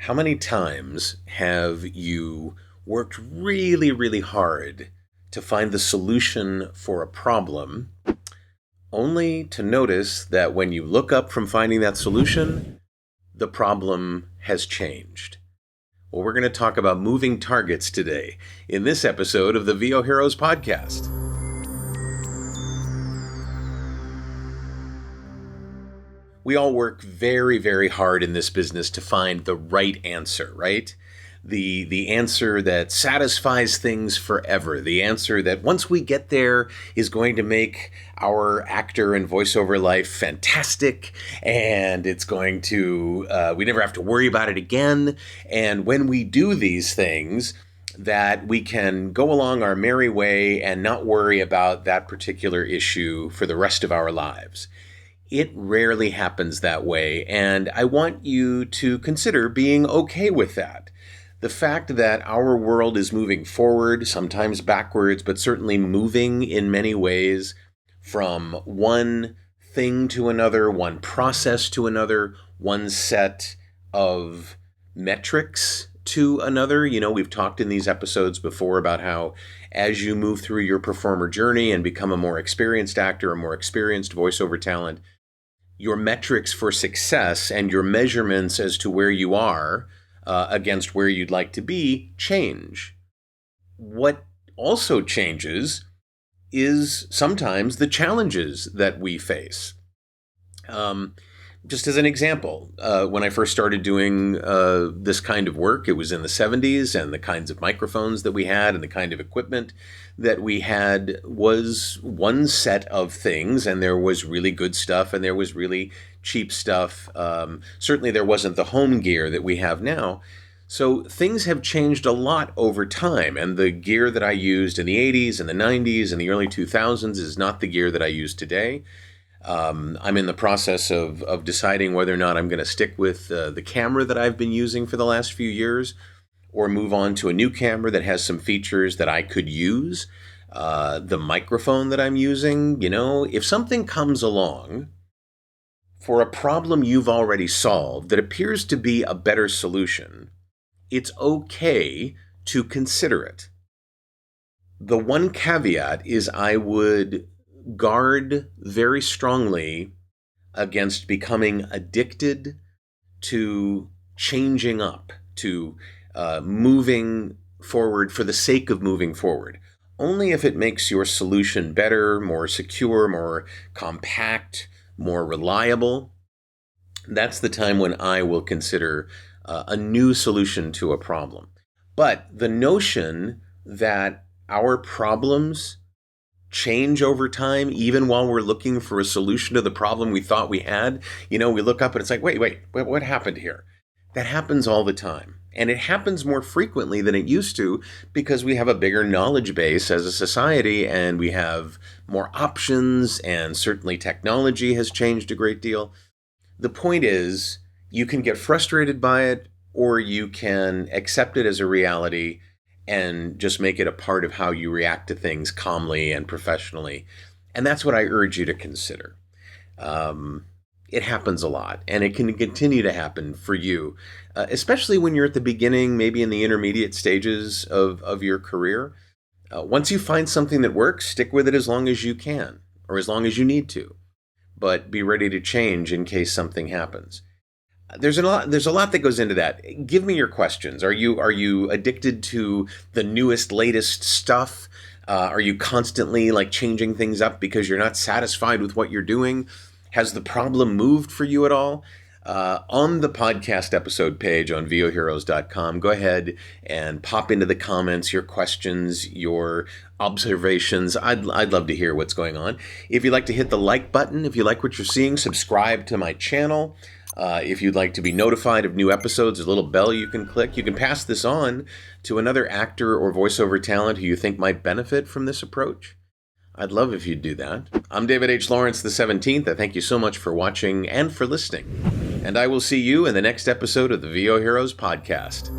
How many times have you worked really, really hard to find the solution for a problem, only to notice that when you look up from finding that solution, the problem has changed? Well, we're going to talk about moving targets today in this episode of the VO Heroes podcast. We all work very, very hard in this business to find the right answer, right? The answer that satisfies things forever. The answer that once we get there is going to make our actor and voiceover life fantastic, and it's going to, we never have to worry about it again. And when we do these things, that we can go along our merry way and not worry about that particular issue for the rest of our lives. It rarely happens that way, and I want you to consider being okay with that. The fact that our world is moving forward, sometimes backwards, but certainly moving in many ways from one thing to another, one process to another, one set of metrics to another. You know, we've talked in these episodes before about how as you move through your performer journey and become a more experienced actor, a more experienced voiceover talent, your metrics for success and your measurements as to where you are against where you'd like to be change. What also changes is sometimes the challenges that we face. Just as an example, when I first started doing this kind of work, it was in the 70s, and the kinds of microphones that we had and the kind of equipment that we had was one set of things, and there was really good stuff and there was really cheap stuff. Certainly there wasn't the home gear that we have now. So things have changed a lot over time, and the gear that I used in the 80s and the 90s and the early 2000s is not the gear that I use today. I'm in the process of deciding whether or not I'm going to stick with the camera that I've been using for the last few years, or move on to a new camera that has some features that I could use. The microphone that I'm using, you know, if something comes along for a problem you've already solved that appears to be a better solution, it's okay to consider it. The one caveat is I would guard very strongly against becoming addicted to changing up, to moving forward for the sake of moving forward. Only if it makes your solution better, more secure, more compact, more reliable. That's the time when I will consider a new solution to a problem. But the notion that our problems change over time, even while we're looking for a solution to the problem we thought we had, you know, we look up and it's like, wait, what happened here? That happens all the time. And it happens more frequently than it used to because we have a bigger knowledge base as a society, and we have more options, and certainly technology has changed a great deal. The point is, you can get frustrated by it, or you can accept it as a reality and just make it a part of how you react to things calmly and professionally. And that's what I urge you to consider. It happens a lot, and it can continue to happen for you, especially when you're at the beginning, maybe in the intermediate stages of your career. Once you find something that works, stick with it as long as you can, or as long as you need to, but be ready to change in case something happens. There's a lot that goes into that. Give me your questions. Are you addicted to the newest, latest stuff? Are you constantly changing things up because you're not satisfied with what you're doing? Has the problem moved for you at all? On the podcast episode page on voheroes.com, go ahead and pop into the comments your questions, your observations. I'd love to hear what's going on. If you'd like to hit the like button, if you like what you're seeing, subscribe to my channel. If you'd like to be notified of new episodes, there's a little bell you can click. You can pass this on to another actor or voiceover talent who you think might benefit from this approach. I'd love if you'd do that. I'm David H. Lawrence the 17th. I thank you so much for watching and for listening. And I will see you in the next episode of the VO Heroes podcast.